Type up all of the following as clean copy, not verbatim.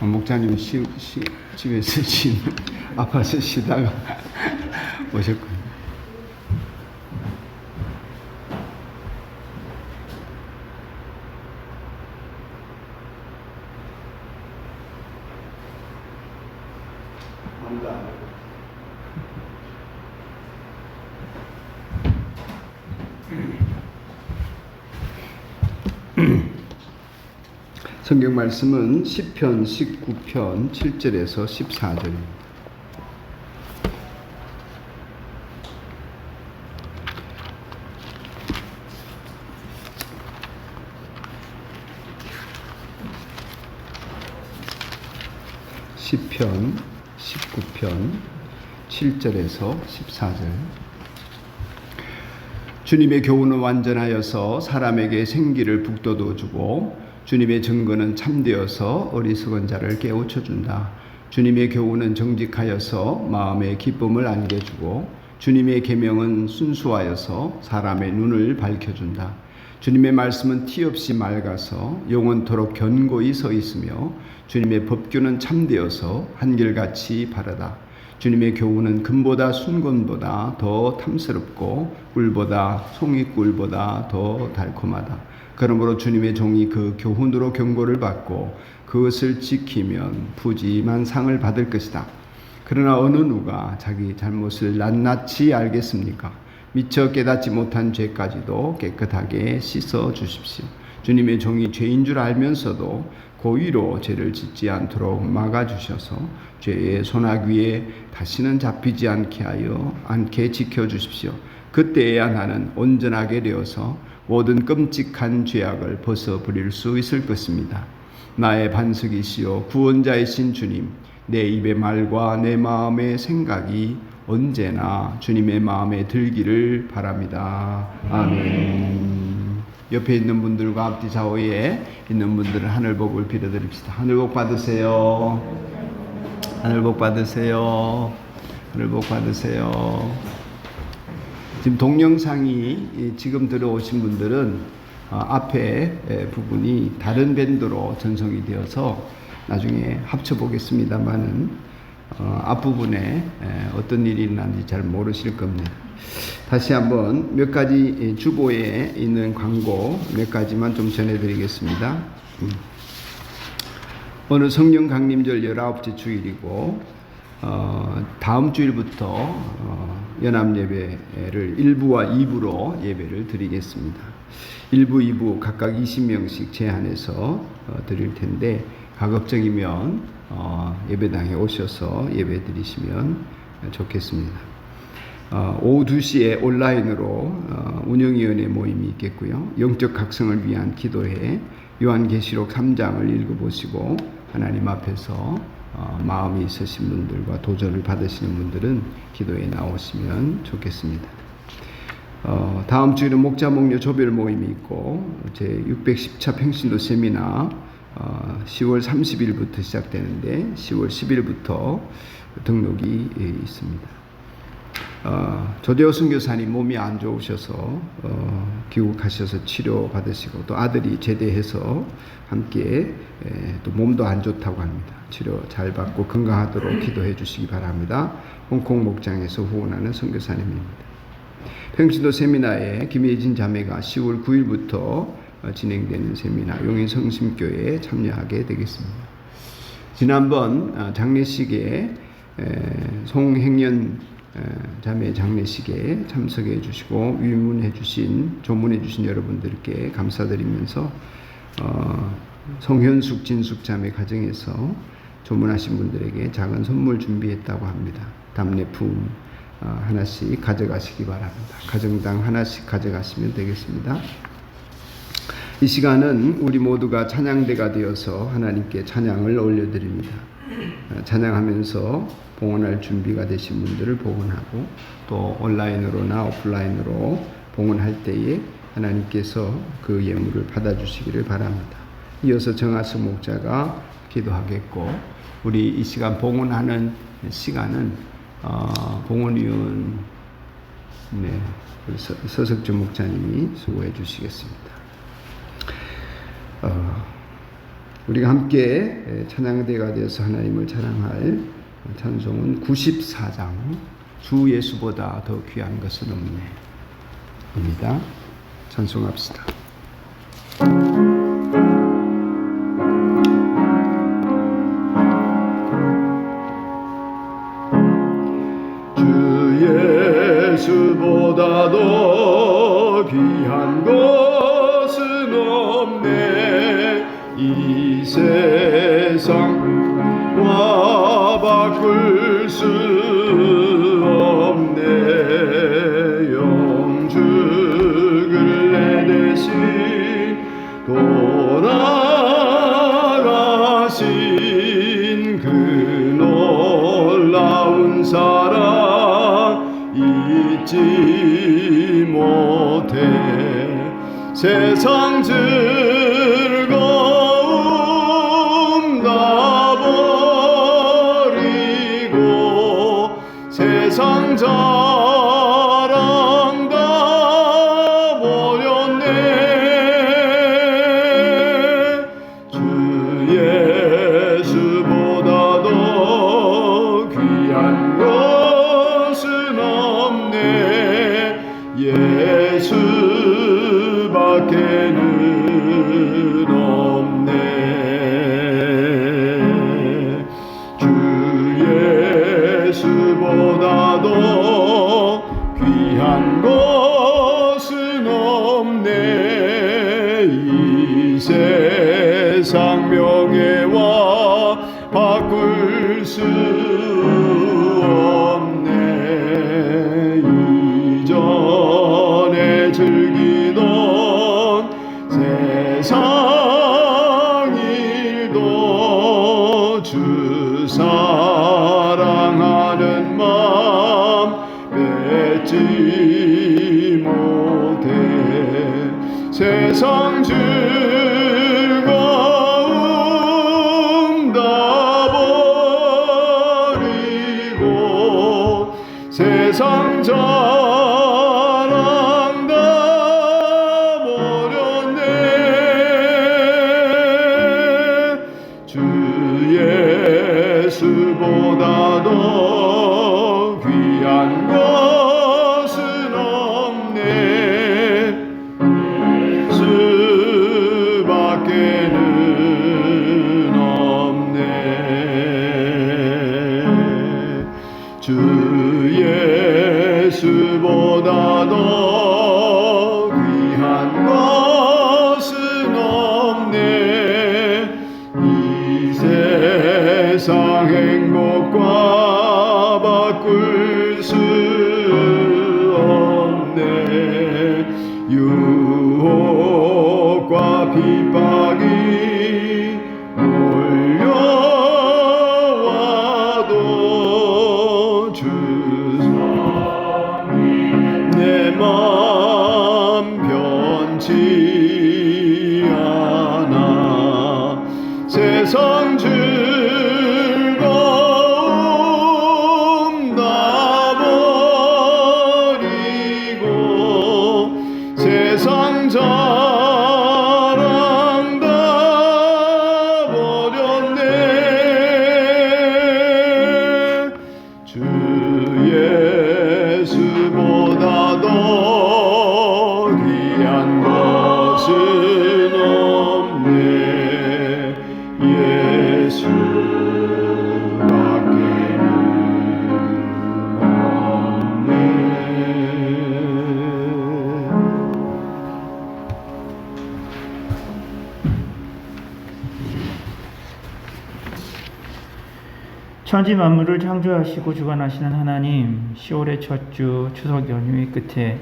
목사님 집에서 아파서 쉬다가 오셨군요. 성경 말씀은 시편 19편 7절에서 14절입니다. 시편 19편 7절에서 14절. 주님의 교훈은 완전하여서 사람에게 생기를 북돋워주고 주님의 증거는 참되어서 어리석은 자를 깨우쳐준다. 주님의 교훈은 정직하여서 마음의 기쁨을 안겨주고 주님의 계명은 순수하여서 사람의 눈을 밝혀준다. 주님의 말씀은 티없이 맑아서 영원토록 견고히 서 있으며 주님의 법규는 참되어서 한결같이 바르다. 주님의 교훈은 금보다 순금보다 더 탐스럽고 꿀보다 송이꿀보다 더 달콤하다. 그러므로 주님의 종이 그 교훈으로 경고를 받고 그것을 지키면 푸짐한 상을 받을 것이다. 그러나 어느 누가 자기 잘못을 낱낱이 알겠습니까? 미처 깨닫지 못한 죄까지도 깨끗하게 씻어 주십시오. 주님의 종이 죄인 줄 알면서도 고의로 죄를 짓지 않도록 막아주셔서 죄의 소나귀에 다시는 잡히지 않게 지켜주십시오. 그때야 나는 온전하게 되어서 모든 끔찍한 죄악을 벗어버릴 수 있을 것입니다. 나의 반석이시요 구원자이신 주님, 내 입의 말과 내 마음의 생각이 언제나 주님의 마음에 들기를 바랍니다. 아멘. 옆에 있는 분들과 앞뒤 좌우에 있는 분들은 하늘복을 빌어드립시다. 하늘복 받으세요. 하늘복 받으세요. 하늘복 받으세요. 지금 동영상이 지금 들어오신 분들은 앞에 부분이 다른 밴드로 전송이 되어서 나중에 합쳐보겠습니다만은 앞부분에 어떤 일이 일어났는지 잘 모르실 겁니다. 다시 한번 몇 가지 주보에 있는 광고 몇 가지만 좀 전해드리겠습니다. 오늘 성령 강림절 19째 주일이고 다음 주일부터 연합예배를 1부와 2부로 예배를 드리겠습니다. 1부, 2부 각각 20명씩 제한해서 드릴 텐데 가급적이면 예배당에 오셔서 예배 드리시면 좋겠습니다. 오후 2시에 온라인으로 운영위원회 모임이 있겠고요. 영적 각성을 위한 기도회 요한계시록 3장을 읽어보시고 하나님 앞에서 마음이 있으신 분들과 도전을 받으시는 분들은 기도에 나오시면 좋겠습니다. 다음 주에는 목자 목녀 조별 모임이 있고 제 610차 평신도 세미나 10월 30일부터 시작되는데 10월 10일부터 등록이 있습니다. 조대호 선교사님 몸이 안 좋으셔서 귀국하셔서 치료 받으시고 또 아들이 제대해서 함께 또 몸도 안 좋다고 합니다. 치료 잘 받고 건강하도록 기도해 주시기 바랍니다. 홍콩 목장에서 후원하는 선교사님입니다. 평신도 세미나에 김예진 자매가 10월 9일부터 진행되는 세미나 용인성심교회에 참여하게 되겠습니다. 지난번 장례식에 송행연 자매 장례식에 참석해 주시고 위문해 주신 조문해 주신 여러분들께 감사드리면서 송현숙 진숙 자매 가정에서 조문하신 분들에게 작은 선물 준비했다고 합니다. 답례품 하나씩 가져가시기 바랍니다. 가정당 하나씩 가져가시면 되겠습니다. 이 시간은 우리 모두가 찬양대가 되어서 하나님께 찬양을 올려드립니다. 찬양하면서 봉헌할 준비가 되신 분들을 봉헌하고 또 온라인으로나 오프라인으로 봉헌할 때에 하나님께서 그 예물을 받아주시기를 바랍니다. 이어서 정하수 목자가 기도하겠고 우리 이 시간 봉헌하는 시간은 봉헌위원 서석주 목자님이 수고해 주시겠습니다. 우리가 함께 찬양대가 되어서 하나님을 자랑할 찬송은 94장 주 예수보다 더 귀한 것은 없네 입니다. 찬송합시다. 주 예수보다 더 귀한 것은 없네. 이 세상과 바꿀 수 없네. 영죽을 내 대신 돌아가신 그 놀라운 사랑 잊지 못해. 세상 즐거움 다 버리고 세상 자랑 다 버렸네. 주 예수보다 더 귀한 것은 없네. 예수밖에는 없네. 주 예수보다 더 귀한 것은 없네. 이 세상 명예와 바꿀 수 없네. 이전에 즐기던 세상 일도 주 사랑하는 마음 뺏지 못해. 세상 즐거움 다 버리고 세상 자랑 다 버렸네. 주 예수보다 더 귀한 것은 없네. 예수밖에는 없네. 주 예수보다 더 귀한 것은 없네. 이 세상 행복과 바꿀 수 없네. 유혹과 핍박이 몰려와도 주 내 맘 변치 않아. 세상 즐거움 다 버리고 세상 자랑 다 버렸네. 주 예수보다 더 귀한 것은 없네. 예수밖에는 없네. 천지 만물을 창조하시고 주관하시는 하나님, 10월의 첫 주 추석 연휴의 끝에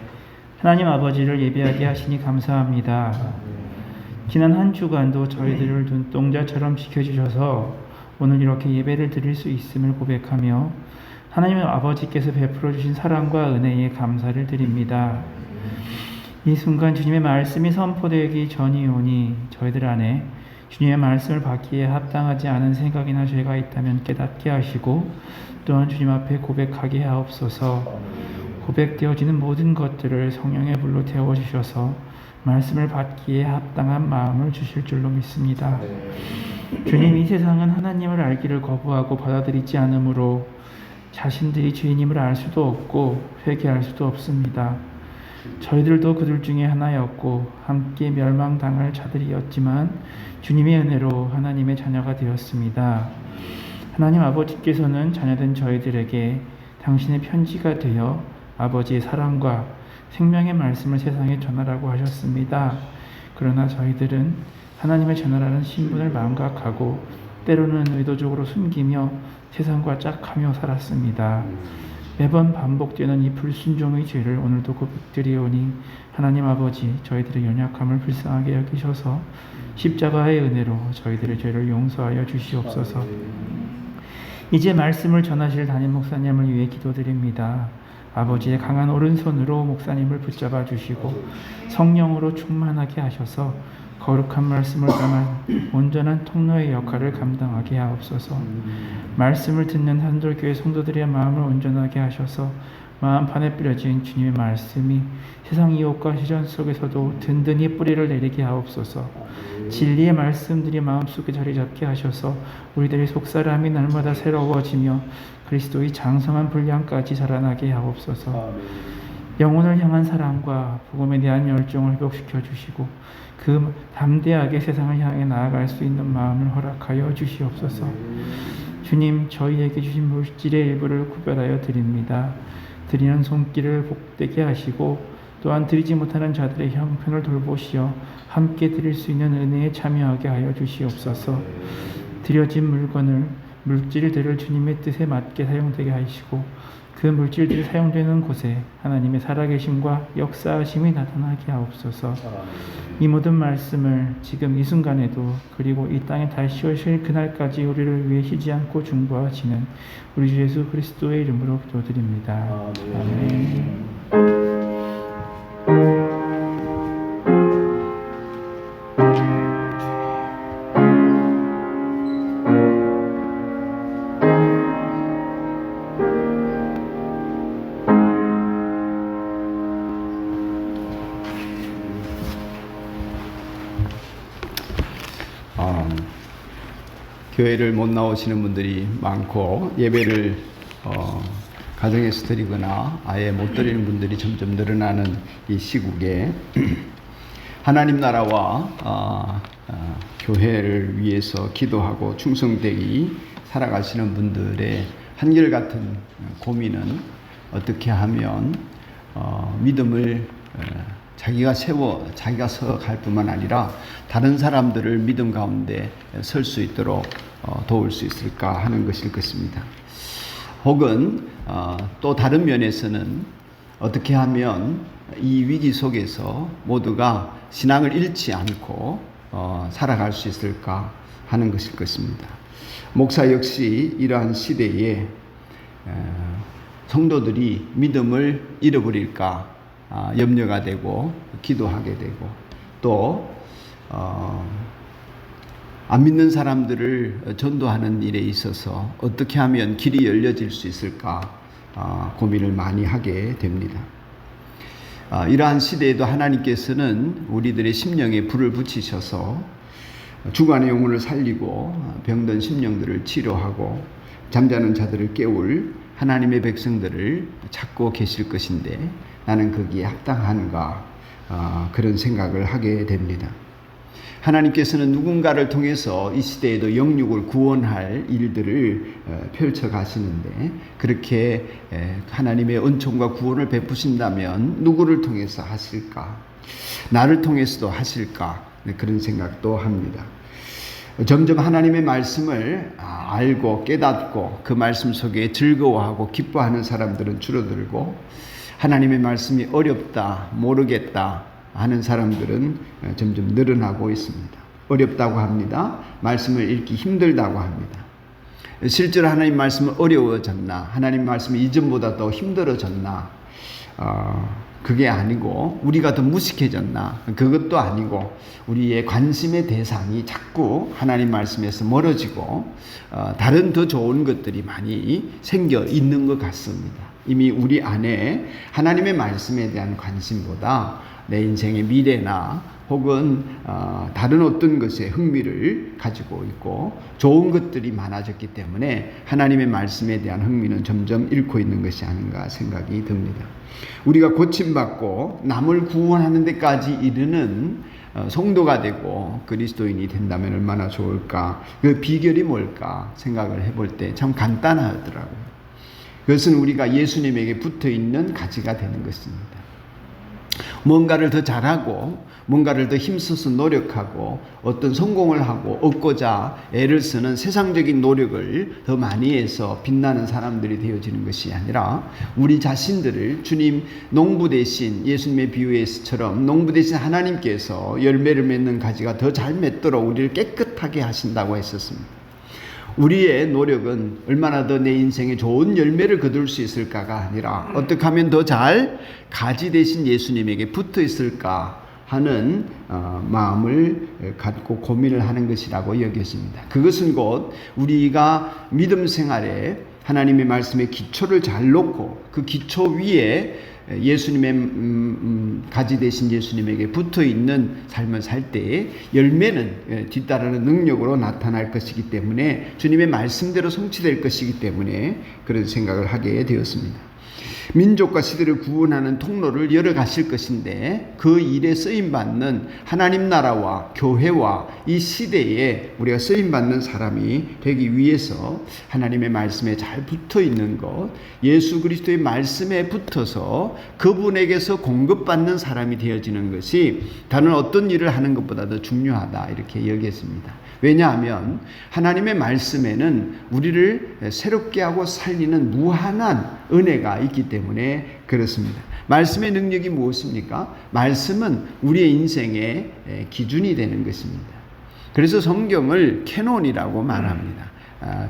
하나님 아버지를 예배하게 하시니 감사합니다. 지난 한 주간도 저희들을 눈동자처럼 지켜주셔서 오늘 이렇게 예배를 드릴 수 있음을 고백하며 하나님 아버지께서 베풀어 주신 사랑과 은혜에 감사를 드립니다. 이 순간 주님의 말씀이 선포되기 전이오니 저희들 안에 주님의 말씀을 받기에 합당하지 않은 생각이나 죄가 있다면 깨닫게 하시고 또한 주님 앞에 고백하게 하옵소서. 고백되어지는 모든 것들을 성령의 불로 태워주셔서 말씀을 받기에 합당한 마음을 주실 줄로 믿습니다. 주님, 이 세상은 하나님을 알기를 거부하고 받아들이지 않으므로 자신들이 죄인임을 알 수도 없고 회개할 수도 없습니다. 저희들도 그들 중에 하나였고 함께 멸망당할 자들이었지만 주님의 은혜로 하나님의 자녀가 되었습니다. 하나님 아버지께서는 자녀된 저희들에게 당신의 편지가 되어 아버지의 사랑과 생명의 말씀을 세상에 전하라고 하셨습니다. 그러나 저희들은 하나님의 자녀라는 신분을 망각하고 때로는 의도적으로 숨기며 세상과 짝하며 살았습니다. 매번 반복되는 이 불순종의 죄를 오늘도 고백드리오니 하나님 아버지, 저희들의 연약함을 불쌍하게 여기셔서 십자가의 은혜로 저희들의 죄를 용서하여 주시옵소서. 이제 말씀을 전하실 담임 목사님을 위해 기도드립니다. 아버지의 강한 오른손으로 목사님을 붙잡아 주시고 성령으로 충만하게 하셔서 거룩한 말씀을 담아 온전한 통로의 역할을 감당하게 하옵소서. 말씀을 듣는 한돌교회 성도들의 마음을 온전하게 하셔서 마음판에 뿌려진 주님의 말씀이 세상 이웃과 시련 속에서도 든든히 뿌리를 내리게 하옵소서. 진리의 말씀들이 마음속에 자리 잡게 하셔서 우리들의 속사람이 날마다 새로워지며 그리스도의 장성한 분량까지 자라나게 하옵소서. 영혼을 향한 사랑과 복음에 대한 열정을 회복시켜 주시고 그 담대하게 세상을 향해 나아갈 수 있는 마음을 허락하여 주시옵소서. 주님, 저희에게 주신 물질의 일부를 구별하여 드립니다. 드리는 손길을 복되게 하시고 또한 드리지 못하는 자들의 형편을 돌보시어 함께 드릴 수 있는 은혜에 참여하게 하여 주시옵소서. 드려진 물질들을 주님의 뜻에 맞게 사용되게 하시고 그 물질들이 사용되는 곳에 하나님의 살아계심과 역사하심이 나타나게 하옵소서. 이 모든 말씀을 지금 이 순간에도 그리고 이 땅에 다시 오실 그날까지 우리를 위해 쉬지 않고 중보하시는 우리 주 예수 그리스도의 이름으로 기도드립니다. 아멘. 교회를 못 나오시는 분들이 많고 예배를 가정에서 드리거나 아예 못 드리는 분들이 점점 늘어나는 이 시국에 하나님 나라와 교회를 위해서 기도하고 충성되이 살아가시는 분들의 한결같은 고민은 어떻게 하면 믿음을 자기가 서갈 뿐만 아니라 다른 사람들을 믿음 가운데 설 수 있도록 도울 수 있을까 하는 것일 것입니다. 혹은 또 다른 면에서는 어떻게 하면 이 위기 속에서 모두가 신앙을 잃지 않고 살아갈 수 있을까 하는 것일 것입니다. 목사 역시 이러한 시대에 성도들이 믿음을 잃어버릴까 염려가 되고 기도하게 되고 또 안 믿는 사람들을 전도하는 일에 있어서 어떻게 하면 길이 열려질 수 있을까 고민을 많이 하게 됩니다. 이러한 시대에도 하나님께서는 우리들의 심령에 불을 붙이셔서 죽어가는 영혼을 살리고 병든 심령들을 치료하고 잠자는 자들을 깨울 하나님의 백성들을 찾고 계실 것인데 나는 거기에 합당한가 그런 생각을 하게 됩니다. 하나님께서는 누군가를 통해서 이 시대에도 영육을 구원할 일들을 펼쳐 가시는데 그렇게 하나님의 은총과 구원을 베푸신다면 누구를 통해서 하실까? 나를 통해서도 하실까? 그런 생각도 합니다. 점점 하나님의 말씀을 알고 깨닫고 그 말씀 속에 즐거워하고 기뻐하는 사람들은 줄어들고 하나님의 말씀이 어렵다, 모르겠다 하는 사람들은 점점 늘어나고 있습니다. 어렵다고 합니다. 말씀을 읽기 힘들다고 합니다. 실제로 하나님 말씀은 어려워졌나? 하나님 말씀이 이전보다 더 힘들어졌나? 그게 아니고 우리가 더 무식해졌나? 그것도 아니고 우리의 관심의 대상이 자꾸 하나님 말씀에서 멀어지고 다른 더 좋은 것들이 많이 생겨 있는 것 같습니다. 이미 우리 안에 하나님의 말씀에 대한 관심보다 내 인생의 미래나 혹은 다른 어떤 것에 흥미를 가지고 있고 좋은 것들이 많아졌기 때문에 하나님의 말씀에 대한 흥미는 점점 잃고 있는 것이 아닌가 생각이 듭니다. 우리가 고침받고 남을 구원하는 데까지 이르는 성도가 되고 그리스도인이 된다면 얼마나 좋을까. 그 비결이 뭘까 생각을 해볼 때 참 간단하더라고요. 그것은 우리가 예수님에게 붙어있는 가지가 되는 것입니다. 뭔가를 더 잘하고 뭔가를 더 힘써서 노력하고 어떤 성공을 하고 얻고자 애를 쓰는 세상적인 노력을 더 많이 해서 빛나는 사람들이 되어지는 것이 아니라 우리 자신들을 주님 농부 대신 예수님의 비유에서처럼 농부 대신 하나님께서 열매를 맺는 가지가 더 잘 맺도록 우리를 깨끗하게 하신다고 했었습니다. 우리의 노력은 얼마나 더 내 인생에 좋은 열매를 거둘 수 있을까가 아니라 어떻게 하면 더 잘 가지 대신 예수님에게 붙어 있을까 하는 마음을 갖고 고민을 하는 것이라고 여겼습니다. 그것은 곧 우리가 믿음 생활에 하나님의 말씀의 기초를 잘 놓고 그 기초 위에 예수님의 가지 되신 예수님에게 붙어있는 삶을 살 때에 열매는 뒤따르는 능력으로 나타날 것이기 때문에 주님의 말씀대로 성취될 것이기 때문에 그런 생각을 하게 되었습니다. 민족과 시대를 구원하는 통로를 열어가실 것인데 그 일에 쓰임받는 하나님 나라와 교회와 이 시대에 우리가 쓰임받는 사람이 되기 위해서 하나님의 말씀에 잘 붙어있는 것, 예수 그리스도의 말씀에 붙어서 그분에게서 공급받는 사람이 되어지는 것이 다른 어떤 일을 하는 것보다 더 중요하다 이렇게 여겼습니다. 왜냐하면 하나님의 말씀에는 우리를 새롭게 하고 살리는 무한한 은혜가 있기 때문에 그렇습니다. 말씀의 능력이 무엇입니까? 말씀은 우리의 인생의 기준이 되는 것입니다. 그래서 성경을 캐논이라고 말합니다.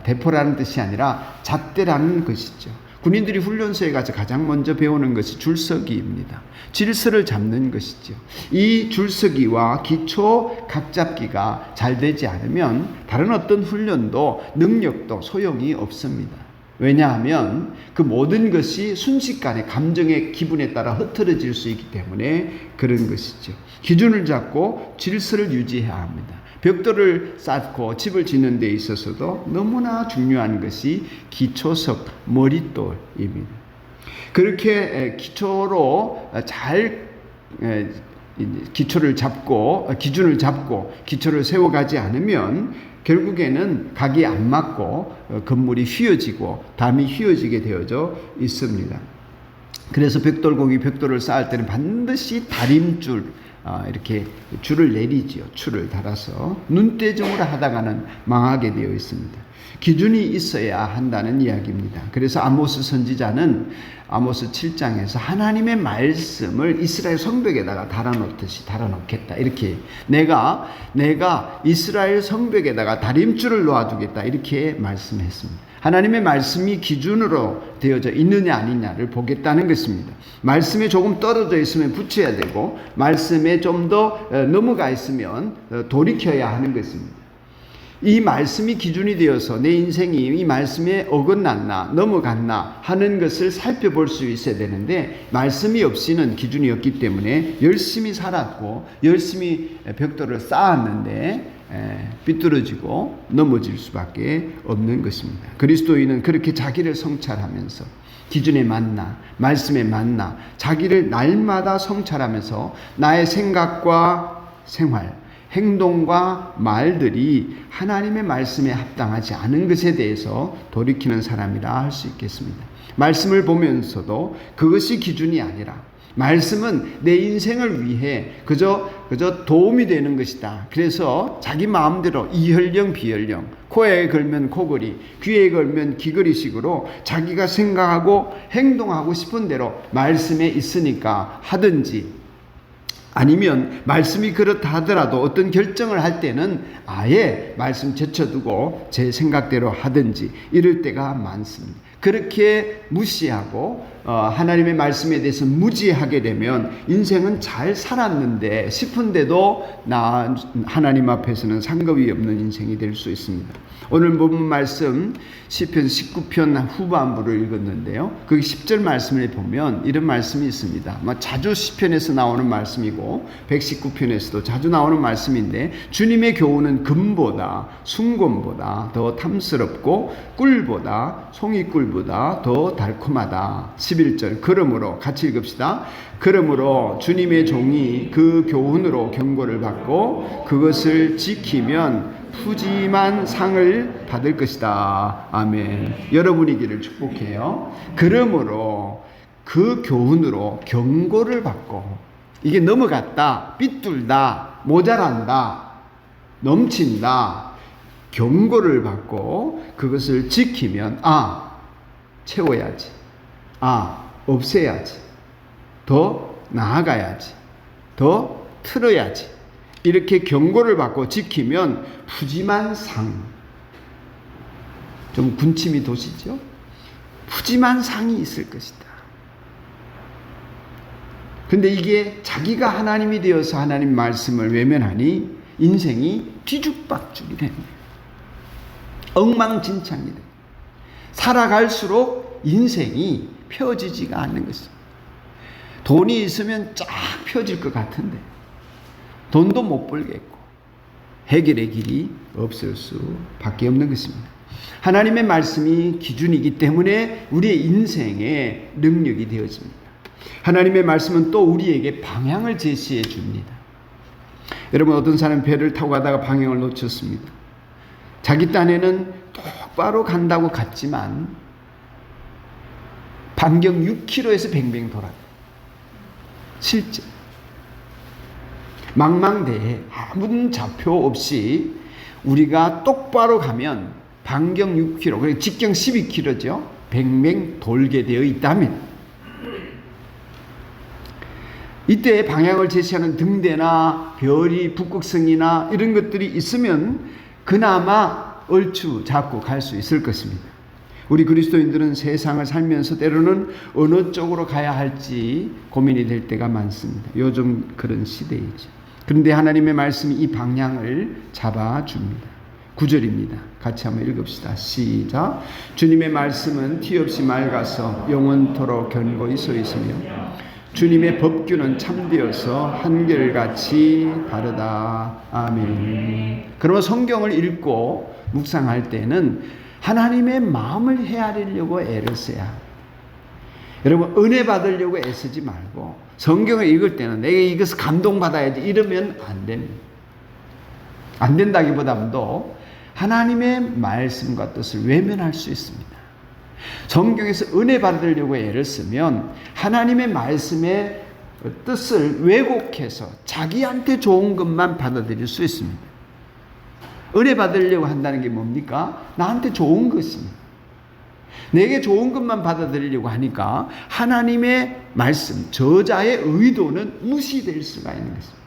대포라는 뜻이 아니라 잣대라는 것이죠. 군인들이 훈련소에 가서 가장 먼저 배우는 것이 줄서기입니다. 질서를 잡는 것이죠. 이 줄서기와 기초 각잡기가 잘 되지 않으면 다른 어떤 훈련도 능력도 소용이 없습니다. 왜냐하면 그 모든 것이 순식간에 감정의 기분에 따라 흐트러질 수 있기 때문에 그런 것이죠. 기준을 잡고 질서를 유지해야 합니다. 벽돌을 쌓고 집을 짓는 데 있어서도 너무나 중요한 것이 기초석, 머릿돌입니다. 그렇게 기초로 잘 기초를 잡고 기준을 잡고 기초를 세워가지 않으면 결국에는 각이 안 맞고 건물이 휘어지고 담이 휘어지게 되어져 있습니다. 그래서 벽돌을 쌓을 때는 반드시 다림줄 이렇게 줄을 내리지요. 줄을 달아서 눈대중으로 하다가는 망하게 되어 있습니다. 기준이 있어야 한다는 이야기입니다. 그래서 아모스 선지자는 아모스 7장에서 하나님의 말씀을 이스라엘 성벽에다가 달아놓듯이 달아놓겠다. 이렇게 내가 이스라엘 성벽에다가 다림줄을 놓아두겠다. 이렇게 말씀했습니다. 하나님의 말씀이 기준으로 되어져 있느냐 아니냐를 보겠다는 것입니다. 말씀에 조금 떨어져 있으면 붙여야 되고 말씀에 좀 더 넘어가 있으면 돌이켜야 하는 것입니다. 이 말씀이 기준이 되어서 내 인생이 이 말씀에 어긋났나 넘어갔나 하는 것을 살펴볼 수 있어야 되는데 말씀이 없이는 기준이 없기 때문에 열심히 살았고 열심히 벽돌을 쌓았는데 삐뚤어지고 넘어질 수밖에 없는 것입니다. 그리스도인은 그렇게 자기를 성찰하면서 기준에 맞나 말씀에 맞나 자기를 날마다 성찰하면서 나의 생각과 생활 행동과 말들이 하나님의 말씀에 합당하지 않은 것에 대해서 돌이키는 사람이라 할 수 있겠습니다. 말씀을 보면서도 그것이 기준이 아니라 말씀은 내 인생을 위해 그저 도움이 되는 것이다. 그래서 자기 마음대로 이혈령 비혈령 코에 걸면 코걸이 귀에 걸면 귀걸이식으로 자기가 생각하고 행동하고 싶은 대로 말씀에 있으니까 하든지 아니면 말씀이 그렇다 하더라도 어떤 결정을 할 때는 아예 말씀 제쳐두고 제 생각대로 하든지 이럴 때가 많습니다. 그렇게 무시하고 하나님의 말씀에 대해서 무지하게 되면 인생은 잘 살았는데 싶은데도 나 하나님 앞에서는 상급이 없는 인생이 될 수 있습니다. 오늘 본문 말씀 시편 19편 후반부를 읽었는데요. 거기 10절 말씀을 보면 이런 말씀이 있습니다. 자주 시편에서 나오는 말씀이고 119편에서도 자주 나오는 말씀인데, 주님의 교훈은 금보다 순금보다 더 탐스럽고 꿀보다 송이꿀보다 더 달콤하다. 11절, 그러므로 같이 읽읍시다. 그러므로 주님의 종이 그 교훈으로 경고를 받고 그것을 지키면 푸짐한 상을 받을 것이다. 아멘. 여러분이기를 축복해요. 그러므로 그 교훈으로 경고를 받고, 이게 넘어갔다, 삐뚤다, 모자란다, 넘친다, 경고를 받고 그것을 지키면 채워야지, 없애야지, 더 나아가야지, 더 틀어야지, 이렇게 경고를 받고 지키면 푸짐한 상, 좀 군침이 도시죠? 푸짐한 상이 있을 것이다. 근데 이게 자기가 하나님이 되어서 하나님 말씀을 외면하니 인생이 뒤죽박죽이 됩니다. 엉망진창이 됩니다. 살아갈수록 인생이 펴지지가 않는 것입니다. 돈이 있으면 쫙 펴질 것 같은데 돈도 못 벌겠고 해결의 길이 없을 수밖에 없는 것입니다. 하나님의 말씀이 기준이기 때문에 우리의 인생의 능력이 되어집니다. 하나님의 말씀은 또 우리에게 방향을 제시해 줍니다. 여러분, 어떤 사람은 배를 타고 가다가 방향을 놓쳤습니다. 자기 딴에는 똑바로 간다고 갔지만 반경 6km에서 뱅뱅 돌아요. 실제 망망대해 아무 좌표 없이 우리가 똑바로 가면 반경 6km, 그리고 직경 12km죠. 뱅뱅 돌게 되어 있다면, 이때 방향을 제시하는 등대나 별이 북극성이나 이런 것들이 있으면 그나마 얼추 잡고 갈 수 있을 것입니다. 우리 그리스도인들은 세상을 살면서 때로는 어느 쪽으로 가야 할지 고민이 될 때가 많습니다. 요즘 그런 시대이죠. 그런데 하나님의 말씀이 이 방향을 잡아줍니다. 9절입니다. 같이 한번 읽읍시다. 시작. 주님의 말씀은 티없이 맑아서 영원토록 견고히 서 있으며 주님의 법규는 참되어서 한결같이 다르다. 아멘. 그러면 성경을 읽고 묵상할 때는 하나님의 마음을 헤아리려고 애를 써야 합니다. 여러분, 은혜 받으려고 애쓰지 말고 성경을 읽을 때는 내가 이것을 감동받아야지 이러면 안 됩니다. 안 된다기보다도 하나님의 말씀과 뜻을 외면할 수 있습니다. 성경에서 은혜 받으려고 애를 쓰면 하나님의 말씀의 뜻을 왜곡해서 자기한테 좋은 것만 받아들일 수 있습니다. 은혜 받으려고 한다는 게 뭡니까? 나한테 좋은 것입니다. 내게 좋은 것만 받아들이려고 하니까 하나님의 말씀, 저자의 의도는 무시될 수가 있는 것입니다.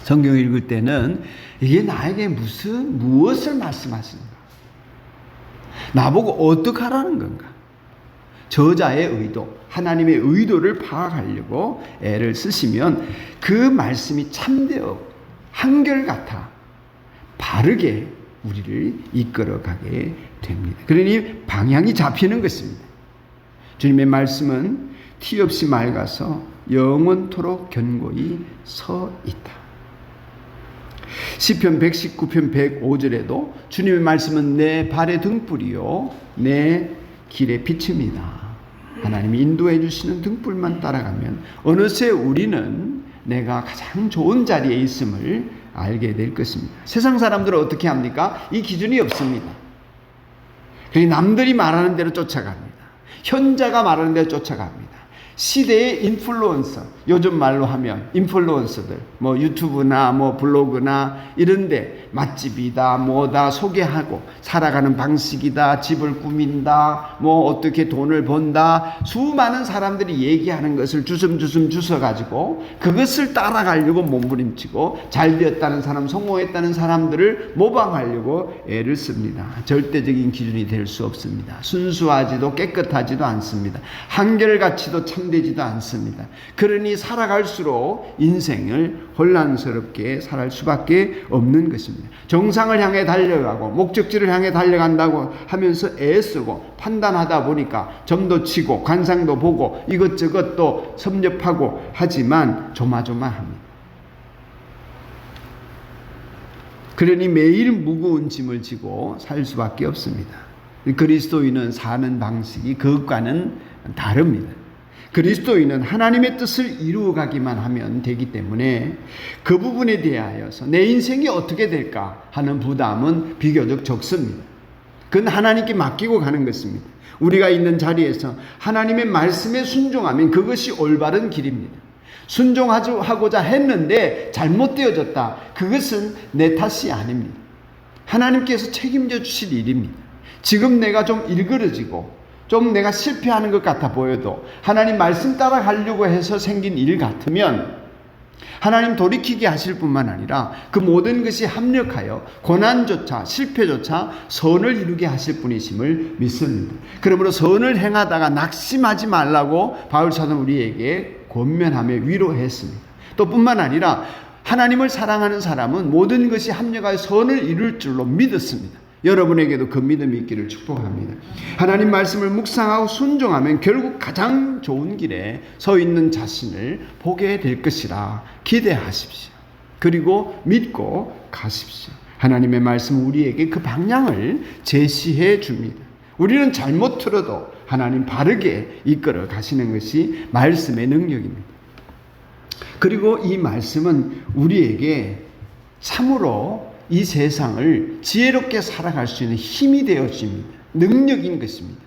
성경을 읽을 때는 이게 나에게 무엇을 말씀하시는가? 나보고 어떻게 하라는 건가? 저자의 의도, 하나님의 의도를 파악하려고 애를 쓰시면 그 말씀이 참되어 한결같아 바르게 우리를 이끌어가게 됩니다. 그러니 방향이 잡히는 것입니다. 주님의 말씀은 티없이 맑아서 영원토록 견고히 서 있다. 시편 119편 105절에도 주님의 말씀은 내 발의 등불이요 내 길의 빛입니다. 하나님이 인도해 주시는 등불만 따라가면 어느새 우리는 내가 가장 좋은 자리에 있음을 알게 될 것입니다. 세상 사람들은 어떻게 합니까? 이 기준이 없습니다. 그냥 남들이 말하는 대로 쫓아갑니다. 현자가 말하는 대로 쫓아갑니다. 시대의 인플루언서, 요즘 말로 하면 인플루언서들, 뭐 유튜브나 뭐 블로그나 이런데 맛집이다, 뭐다 소개하고 살아가는 방식이다, 집을 꾸민다, 뭐 어떻게 돈을 번다, 수많은 사람들이 얘기하는 것을 주섬주섬 주워가지고 그것을 따라가려고 몸부림치고 잘 되었다는 사람, 성공했다는 사람들을 모방하려고 애를 씁니다. 절대적인 기준이 될 수 없습니다. 순수하지도 깨끗하지도 않습니다. 한결같이도 참되지도 않습니다. 그러니 살아갈수록 인생을 혼란스럽게 살 수밖에 없는 것입니다. 정상을 향해 달려가고 목적지를 향해 달려간다고 하면서 애쓰고 판단하다 보니까 점도 치고 관상도 보고 이것저것 또 섭렵하고 하지만 조마조마합니다. 그러니 매일 무거운 짐을 지고 살 수밖에 없습니다. 그리스도인은 사는 방식이 그것과는 다릅니다. 그리스도인은 하나님의 뜻을 이루어가기만 하면 되기 때문에 그 부분에 대하여서 내 인생이 어떻게 될까 하는 부담은 비교적 적습니다. 그건 하나님께 맡기고 가는 것입니다. 우리가 있는 자리에서 하나님의 말씀에 순종하면 그것이 올바른 길입니다. 순종하고자 했는데 잘못되어졌다. 그것은 내 탓이 아닙니다. 하나님께서 책임져 주실 일입니다. 지금 내가 좀 일그러지고 좀 내가 실패하는 것 같아 보여도 하나님 말씀 따라 가려고 해서 생긴 일 같으면 하나님 돌이키게 하실 뿐만 아니라 그 모든 것이 합력하여 고난조차 실패조차 선을 이루게 하실 분이심을 믿습니다. 그러므로 선을 행하다가 낙심하지 말라고 바울사도는 우리에게 권면하며 위로했습니다. 또 뿐만 아니라 하나님을 사랑하는 사람은 모든 것이 합력하여 선을 이룰 줄로 믿었습니다. 여러분에게도 그 믿음이 있기를 축복합니다. 하나님 말씀을 묵상하고 순종하면 결국 가장 좋은 길에 서 있는 자신을 보게 될 것이라 기대하십시오. 그리고 믿고 가십시오. 하나님의 말씀은 우리에게 그 방향을 제시해 줍니다. 우리는 잘못 들어도 하나님 바르게 이끌어 가시는 것이 말씀의 능력입니다. 그리고 이 말씀은 우리에게 참으로 이 세상을 지혜롭게 살아갈 수 있는 힘이 되어집니다. 능력인 것입니다.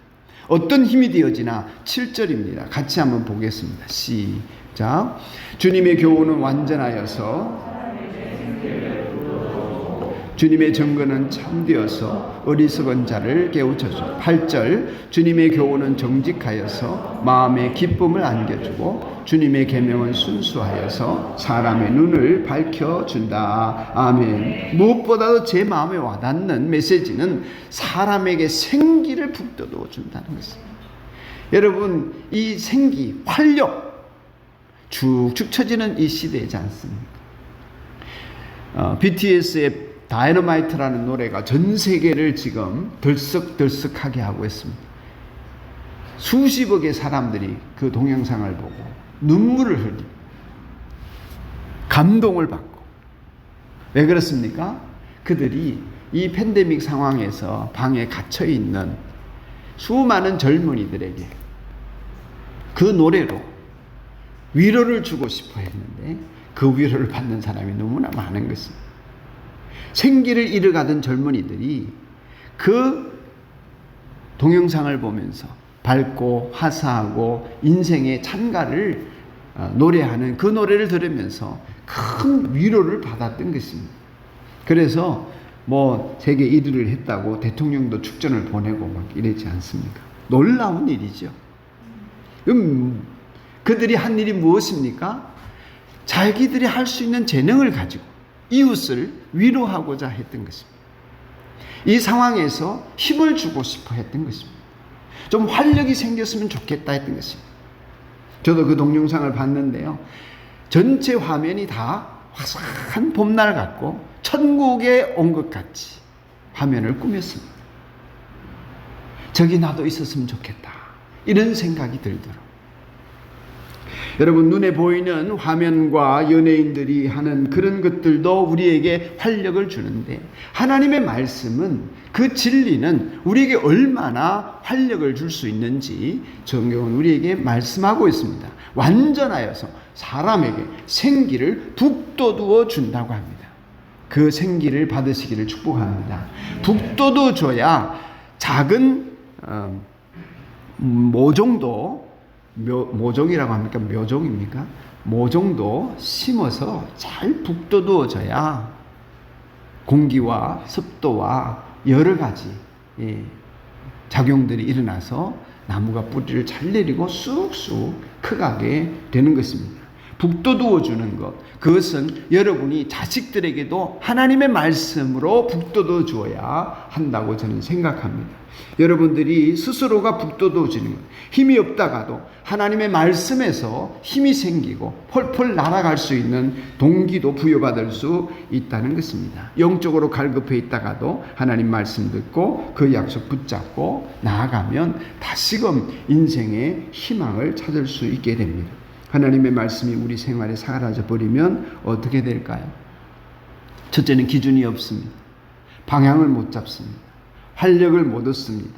어떤 힘이 되어지나 7절입니다. 같이 한번 보겠습니다. 시작. 주님의 교훈은 완전하여서 주님의 증거는 참되어서 어리석은 자를 깨우쳐주고 8절 주님의 교훈은 정직하여서 마음에 기쁨을 안겨주고 주님의 계명은 순수하여서 사람의 눈을 밝혀준다. 아멘. 무엇보다도 제 마음에 와닿는 메시지는 사람에게 생기를 북돋워 준다는 것입니다. 여러분 이 생기, 활력 쭉쭉 쳐지는 이 시대이지 않습니까? BTS의 다이너마이트라는 노래가 전 세계를 지금 들썩들썩하게 하고 있습니다. 수십억의 사람들이 그 동영상을 보고 눈물을 흘리고 감동을 받고 왜 그렇습니까? 그들이 이 팬데믹 상황에서 방에 갇혀 있는 수많은 젊은이들에게 그 노래로 위로를 주고 싶어 했는데 그 위로를 받는 사람이 너무나 많은 것입니다. 생기를 잃어가던 젊은이들이 그 동영상을 보면서 밝고 화사하고 인생의 찬가를 노래하는 그 노래를 들으면서 큰 위로를 받았던 것입니다. 그래서 뭐 세계 1위를 했다고 대통령도 축전을 보내고 막 이러지 않습니까? 놀라운 일이죠. 그들이 한 일이 무엇입니까? 자기들이 할 수 있는 재능을 가지고 이웃을 위로하고자 했던 것입니다. 이 상황에서 힘을 주고 싶어 했던 것입니다. 좀 활력이 생겼으면 좋겠다 했던 것입니다. 저도 그 동영상을 봤는데요. 전체 화면이 다 화사한 봄날 같고 천국에 온 것 같이 화면을 꾸몄습니다. 저기 나도 있었으면 좋겠다. 이런 생각이 들도록. 여러분 눈에 보이는 화면과 연예인들이 하는 그런 것들도 우리에게 활력을 주는데 하나님의 말씀은 그 진리는 우리에게 얼마나 활력을 줄 수 있는지 성경은 우리에게 말씀하고 있습니다. 완전하여서 사람에게 생기를 북돋워 준다고 합니다. 그 생기를 받으시기를 축복합니다. 북돋워 줘야 작은 모종도 모종이라고 합니까? 묘종입니까? 모종도 심어서 잘 북돋워져야 공기와 습도와 여러 가지 작용들이 일어나서 나무가 뿌리를 잘 내리고 쑥쑥 크게 되는 것입니다. 북돋워 주는 것, 그것은 여러분이 자식들에게도 하나님의 말씀으로 북돋워 주어야 한다고 저는 생각합니다. 여러분들이 스스로가 북돋워 주는 것, 힘이 없다가도 하나님의 말씀에서 힘이 생기고 펄펄 날아갈 수 있는 동기도 부여받을 수 있다는 것입니다. 영적으로 갈급해 있다가도 하나님 말씀 듣고 그 약속 붙잡고 나아가면 다시금 인생의 희망을 찾을 수 있게 됩니다. 하나님의 말씀이 우리 생활에 사라져 버리면 어떻게 될까요? 첫째는 기준이 없습니다. 방향을 못 잡습니다. 활력을 못 얻습니다.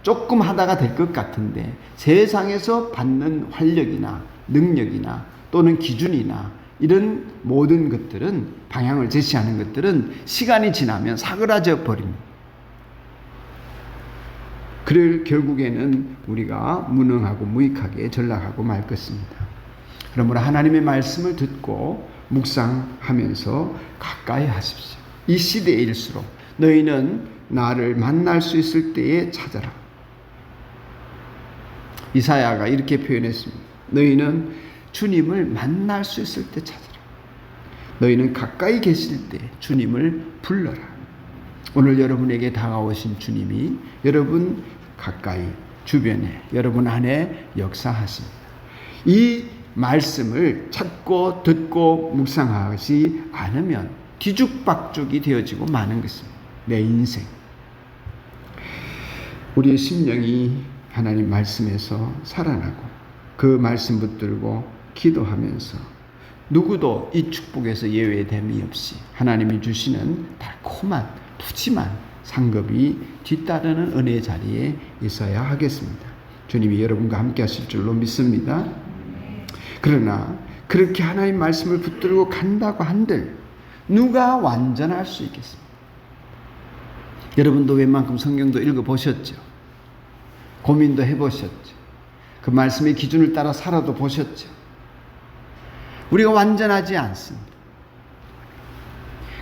조금 하다가 될 것 같은데 세상에서 받는 활력이나 능력이나 또는 기준이나 이런 모든 것들은, 방향을 제시하는 것들은 시간이 지나면 사그라져 버립니다. 그럴 결국에는 우리가 무능하고 무익하게 전락하고 말 것입니다. 그러므로 하나님의 말씀을 듣고 묵상하면서 가까이 하십시오. 이 시대일수록 너희는 나를 만날 수 있을 때에 찾아라. 이사야가 이렇게 표현했습니다. 너희는 주님을 만날 수 있을 때 찾아라. 너희는 가까이 계실 때 주님을 불러라. 오늘 여러분에게 다가오신 주님이 여러분 가까이, 주변에, 여러분 안에 역사하십니다. 이 말씀을 찾고 듣고 묵상하지 않으면 뒤죽박죽이 되어지고 마는 것입니다. 내 인생. 우리의 심령이 하나님 말씀에서 살아나고 그 말씀 붙들고 기도하면서 누구도 이 축복에서 예외됨이 없이 하나님이 주시는 달콤한 푸짐한 상급이 뒤따르는 은혜의 자리에 있어야 하겠습니다. 주님이 여러분과 함께 하실 줄로 믿습니다. 그러나 그렇게 하나님 말씀을 붙들고 간다고 한들 누가 완전할 수 있겠습니까? 여러분도 웬만큼 성경도 읽어보셨죠? 고민도 해보셨죠? 그 말씀의 기준을 따라 살아도 보셨죠? 우리가 완전하지 않습니다.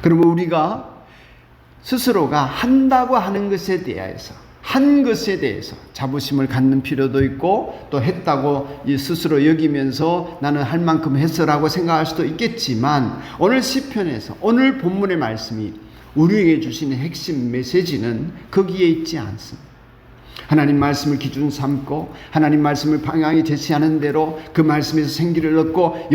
그러면 우리가 스스로가 한다고 하는 것에 대해서, 한 것에 대해서 자부심을 갖는 필요도 있고, 또 했다고 스스로 여기면서 나는 할 만큼 했어라고 생각할 수도 있겠지만, 오늘 시편에서 오늘 본문의 말씀이 우리에게 주시는 핵심 메시지는 거기에 있지 않습니다. 하나님 말씀을 기준 삼고 하나님 말씀을 방향이 제시하는 대로 그 말씀에서 생기를 얻고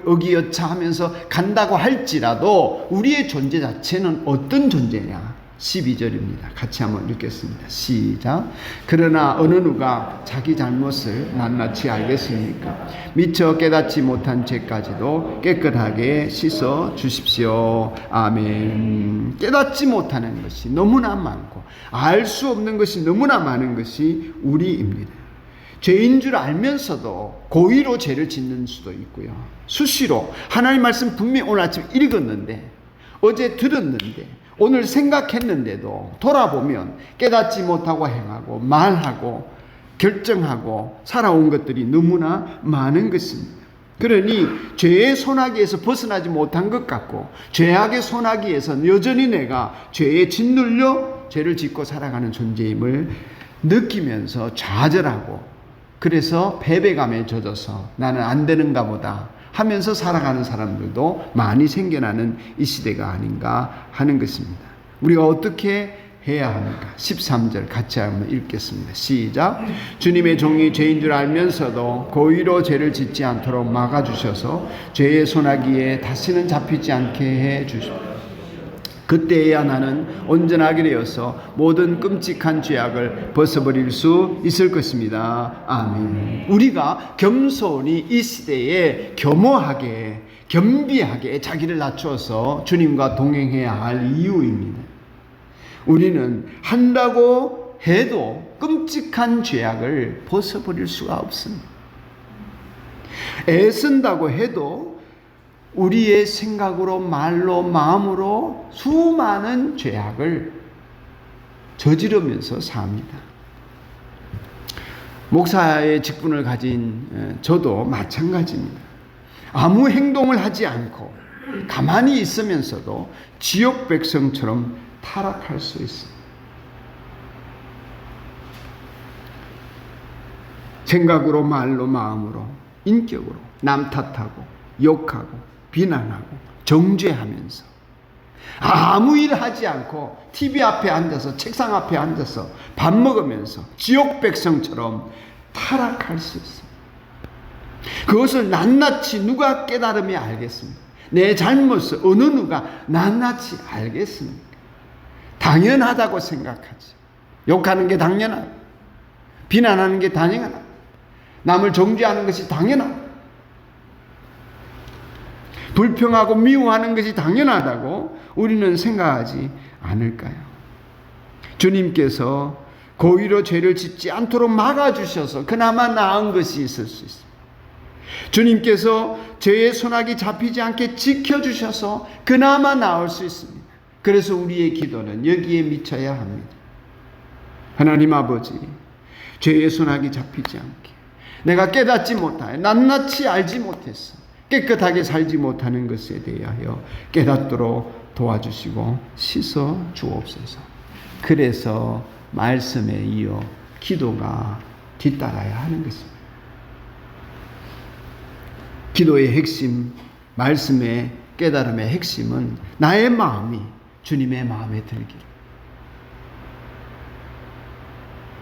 어기여차하면서 간다고 할지라도 우리의 존재 자체는 어떤 존재냐? 12절입니다. 같이 한번 읽겠습니다. 시작. 그러나 어느 누가 자기 잘못을 낱낱이 알겠습니까? 미처 깨닫지 못한 죄까지도 깨끗하게 씻어 주십시오. 아멘. 깨닫지 못하는 것이 너무나 많고 알 수 없는 것이 너무나 많은 것이 우리입니다. 죄인 줄 알면서도 고의로 죄를 짓는 수도 있고요. 수시로 하나님 말씀 분명히 오늘 아침 읽었는데, 어제 들었는데, 오늘 생각했는데도 돌아보면 깨닫지 못하고 행하고 말하고 결정하고 살아온 것들이 너무나 많은 것입니다. 그러니 죄의 소나기에서 벗어나지 못한 것 같고 죄악의 소나기에서 여전히 내가 죄에 짓눌려 죄를 짓고 살아가는 존재임을 느끼면서 좌절하고, 그래서 패배감에 젖어서 나는 안 되는가 보다 하면서 살아가는 사람들도 많이 생겨나는 이 시대가 아닌가 하는 것입니다. 우리가 어떻게 해야 합니까? 13절 같이 한번 읽겠습니다. 시작. 주님의 종이 죄인 줄 알면서도 고의로 죄를 짓지 않도록 막아주셔서 죄의 소나기에 다시는 잡히지 않게 해주십시오. 그때야 나는 온전하게 되어서 모든 끔찍한 죄악을 벗어버릴 수 있을 것입니다. 아멘. 우리가 겸손히 이 시대에 겸허하게 겸비하게 자기를 낮춰서 주님과 동행해야 할 이유입니다. 우리는 한다고 해도 끔찍한 죄악을 벗어버릴 수가 없습니다. 애쓴다고 해도 우리의 생각으로, 말로, 마음으로 수많은 죄악을 저지르면서 삽니다. 목사의 직분을 가진 저도 마찬가지입니다. 아무 행동을 하지 않고 가만히 있으면서도 지옥 백성처럼 타락할 수 있습니다. 생각으로, 말로, 마음으로, 인격으로 남 탓하고 욕하고 비난하고 정죄하면서 아무 일 하지 않고 TV 앞에 앉아서, 책상 앞에 앉아서 밥 먹으면서 지옥 백성처럼 타락할 수 있습니다. 그것을 낱낱이 누가 깨달으며 알겠습니까? 내 잘못을 어느 누가 낱낱이 알겠습니까? 당연하다고 생각하지. 욕하는 게 당연하고, 비난하는 게 당연하고, 남을 정죄하는 것이 당연하고, 불평하고 미워하는 것이 당연하다고 우리는 생각하지 않을까요? 주님께서 고의로 죄를 짓지 않도록 막아주셔서 그나마 나은 것이 있을 수 있습니다. 주님께서 죄의 손아귀 잡히지 않게 지켜주셔서 그나마 나을 수 있습니다. 그래서 우리의 기도는 여기에 미쳐야 합니다. 하나님 아버지, 죄의 손아귀 잡히지 않게 내가 깨닫지 못하여 낱낱이 알지 못했어. 깨끗하게 살지 못하는 것에 대하여 깨닫도록 도와주시고 씻어 주옵소서. 그래서 말씀에 이어 기도가 뒤따라야 하는 것입니다. 기도의 핵심, 말씀의 깨달음의 핵심은 나의 마음이 주님의 마음에 들기를.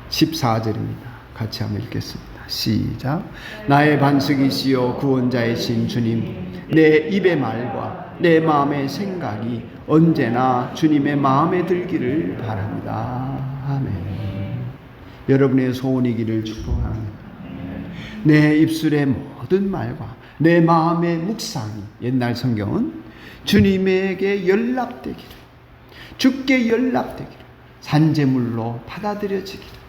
14절입니다. 같이 한번 읽겠습니다. 시작. 나의 반석이시여 구원자이신 주님, 내 입의 말과 내 마음의 생각이 언제나 주님의 마음에 들기를 바랍니다. 아멘. 여러분의 소원이기를 축복합니다. 내 입술의 모든 말과 내 마음의 묵상이, 옛날 성경은 주님에게 연락되기를, 주께 연락되기를, 산재물로 받아들여지기를.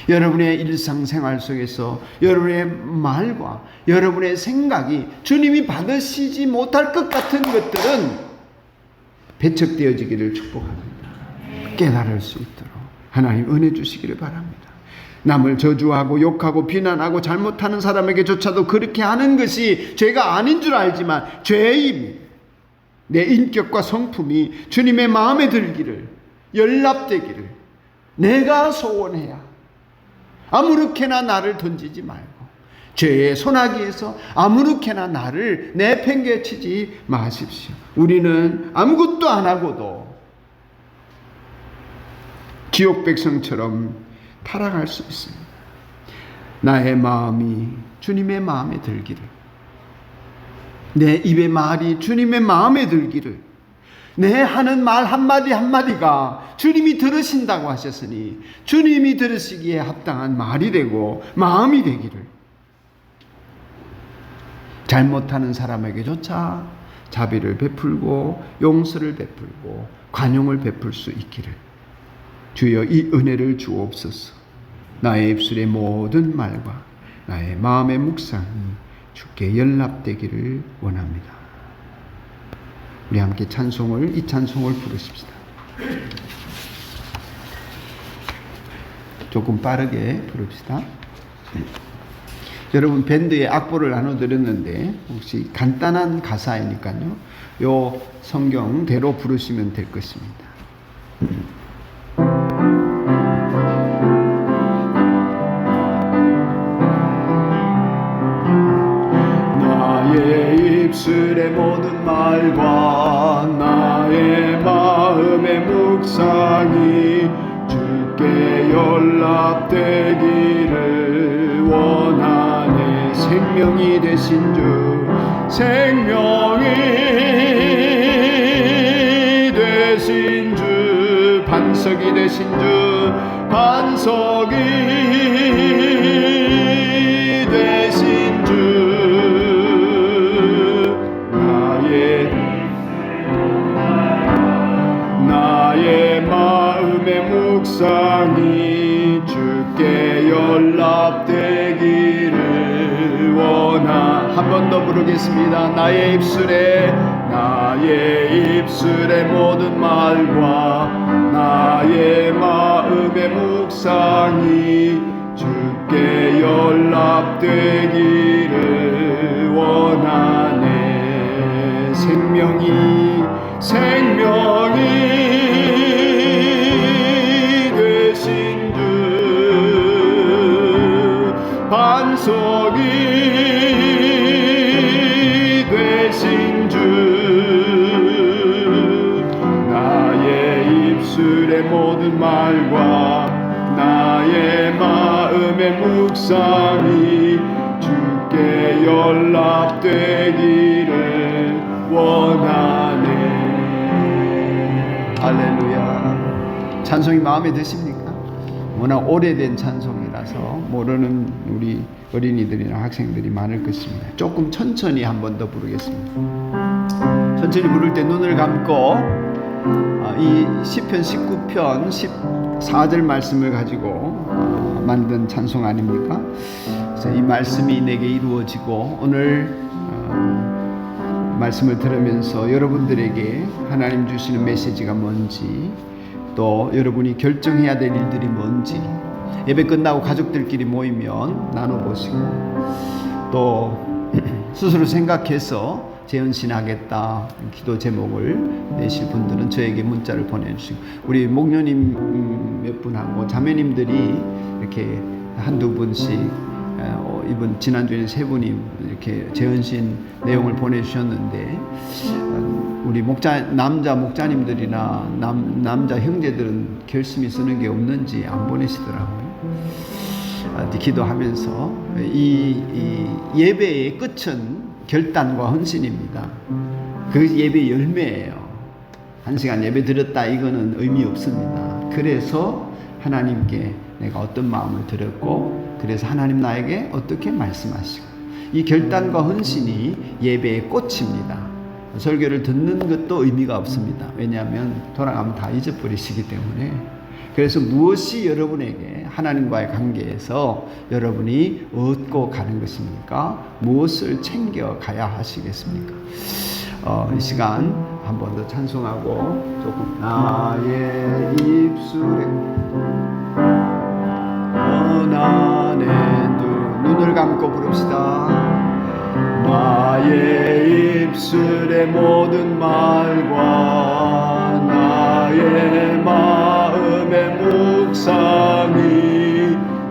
여러분의 일상생활 속에서 여러분의 말과 여러분의 생각이 주님이 받으시지 못할 것 같은 것들은 배척되어지기를 축복합니다. 깨달을 수 있도록 하나님 은혜 주시기를 바랍니다. 남을 저주하고 욕하고 비난하고 잘못하는 사람에게조차도 그렇게 하는 것이 죄가 아닌 줄 알지만 죄입니다. 내 인격과 성품이 주님의 마음에 들기를, 연락되기를 내가 소원해야, 아무렇게나 나를 던지지 말고 죄의 소나기에서 아무렇게나 나를 내팽개치지 마십시오. 우리는 아무것도 안 하고도 지옥 백성처럼 타락할 수 있습니다. 나의 마음이 주님의 마음에 들기를, 내 입의 말이 주님의 마음에 들기를, 내 하는 말 한마디 한마디가 주님이 들으신다고 하셨으니 주님이 들으시기에 합당한 말이 되고 마음이 되기를, 잘못하는 사람에게조차 자비를 베풀고 용서를 베풀고 관용을 베풀 수 있기를 주여 이 은혜를 주옵소서. 나의 입술의 모든 말과 나의 마음의 묵상이 주께 연락되기를 원합니다. 우리 함께 이 찬송을 부르십시다. 조금 빠르게 부릅시다. 여러분 밴드에 악보를 나눠드렸는데 혹시 간단한 가사이니까요, 요 성경대로 부르시면 될 것입니다. 나의 입술의 모든 말과 나의 마음의 묵상이 주께 연락되기를 원하네. 생명이 되신 주, 생명이 되신 주, 반석이 되신 주, 반석이 되신 주, 나의 마음의 묵상이 주께 연락되기를 원하. 한 번 더 부르겠습니다. 나의 입술의 모든 말과 나의 마음의 묵상이 주께 연락되기를 원하. 원하네. 생명이 되신 주, 반석이 되신 주, 나의 입술의 모든 말과 나의 마음의 묵상이 주께 연락되기를 원하네. 할렐루야. 찬송이 마음에 드십니까? 워낙 오래된 찬송이라서 모르는 우리 어린이들이나 학생들이 많을 것입니다. 조금 천천히 한 번 더 부르겠습니다. 천천히 부를 때 눈을 감고 이 시편 19편 14절 말씀을 가지고 만든 찬송 아닙니까? 그래서 이 말씀이 내게 이루어지고 오늘 말씀을 들으면서 여러분들에게 하나님 주시는 메시지가 뭔지, 또 여러분이 결정해야 될 일들이 뭔지, 예배 끝나고 가족들끼리 모이면 나눠보시고, 또 스스로 생각해서 재헌신하겠다 기도 제목을 내실 분들은 저에게 문자를 보내주시고, 우리 목녀님 몇 분하고 자매님들이 이렇게 한두 분씩 이번 지난주에 세 분이 이렇게 재헌신 내용을 보내주셨는데, 우리 남자 목자님들이나 남자 형제들은 결심이 쓰는 게 없는지 안 보내시더라고요. 기도하면서 이 예배의 끝은 결단과 헌신입니다. 그 예배 열매예요. 1시간 예배 드렸다 이거는 의미 없습니다. 그래서 하나님께 내가 어떤 마음을 드렸고, 그래서 하나님 나에게 어떻게 말씀하시고, 이 결단과 헌신이 예배의 꽃입니다. 설교를 듣는 것도 의미가 없습니다. 왜냐하면 돌아가면 다 잊어버리시기 때문에. 그래서 무엇이 여러분에게 하나님과의 관계에서 여러분이 얻고 가는 것입니까? 무엇을 챙겨가야 하시겠습니까? 이 시간 한 번 더 찬송하고 조금 나의 입술에 원하네. 눈을 감고 부릅시다. 나의 입술의 모든 말과 나의 마음의 묵상이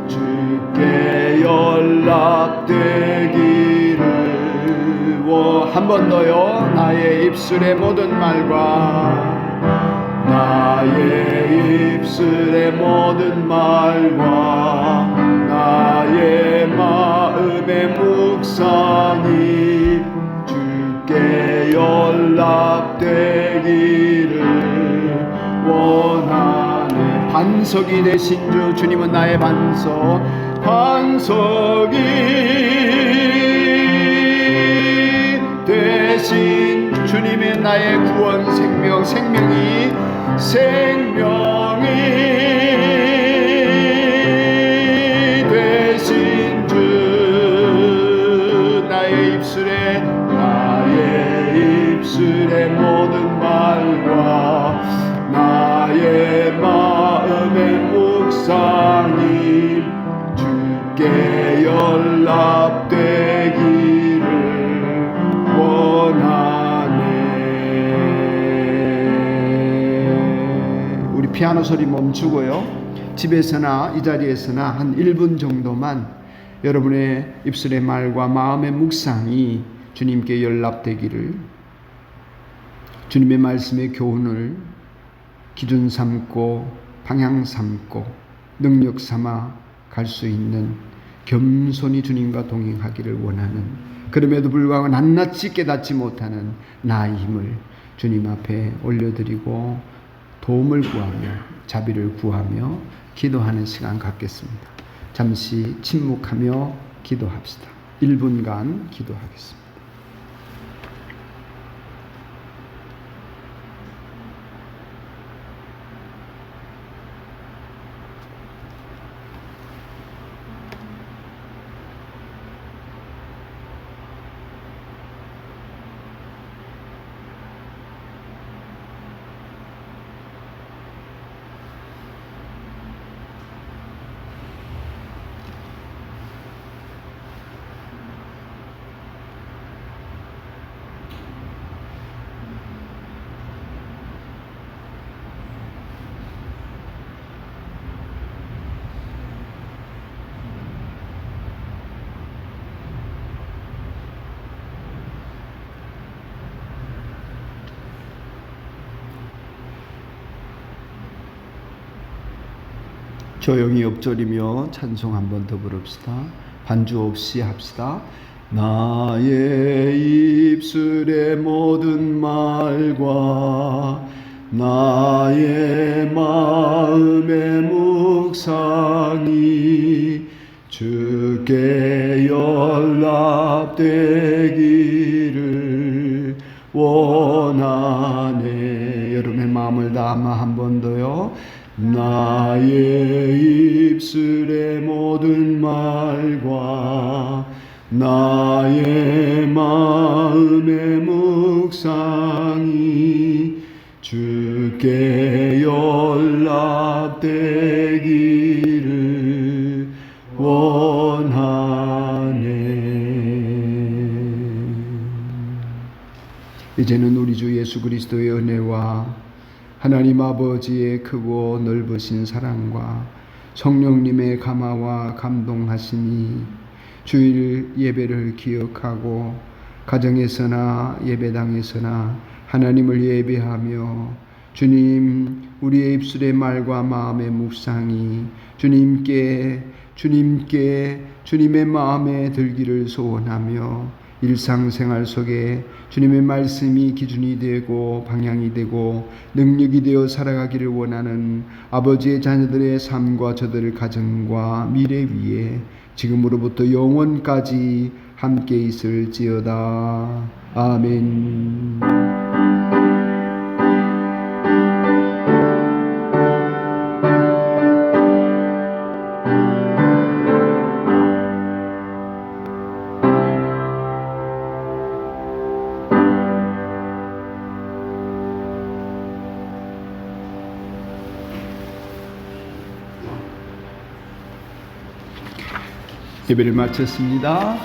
주께 연락되기를 한 번 더요. 나의 입술의 모든 말과 나의 입술의 모든 말과 나의 마음의 묵상이 주께 연락되기를 원하네. 반석이 되신 주, 주님은 나의 반석이 되신 주님의 나의 구원, 생명이 되신 주, 나의 입술의 모든 말과 나의 마음의 묵상이 주께 연락되기를 원하네. 우리 피아노 소리 멈추고요. 집에서나 이 자리에서나 한 1분 정도만 여러분의 입술의 말과 마음의 묵상이 주님께 연락되기를, 주님의 말씀의 교훈을 기준 삼고 방향 삼고 능력 삼아 갈 수 있는 겸손히 주님과 동행하기를 원하는, 그럼에도 불구하고 낱낱이 깨닫지 못하는 나의 힘을 주님 앞에 올려드리고 도움을 구하며 자비를 구하며 기도하는 시간 갖겠습니다. 잠시 침묵하며 기도합시다. 1분간 기도하겠습니다. 조용히 엎드리며 찬송 한번 더 부릅시다. 반주 없이 합시다. 나의 입술의 모든 말과 나의 마음의 묵상이 주께 연락되기를 원하네. 여러분의 마음을 담아 한 번 더요. 나의 입술의 모든 말과 나의 마음의 묵상이 주께 연락되기를 원하네. 이제는 우리 주 예수 그리스도의 은혜와 하나님 아버지의 크고 넓으신 사랑과 성령님의 감화와 감동하심이 주일 예배를 기억하고 가정에서나 예배당에서나 하나님을 예배하며 주님, 우리의 입술의 말과 마음의 묵상이 주님의 마음에 들기를 소원하며 일상생활 속에 주님의 말씀이 기준이 되고 방향이 되고 능력이 되어 살아가기를 원하는 아버지의 자녀들의 삶과 저들의 가정과 미래 위에 지금으로부터 영원까지 함께 있을지어다. 아멘. 예배를 마쳤습니다.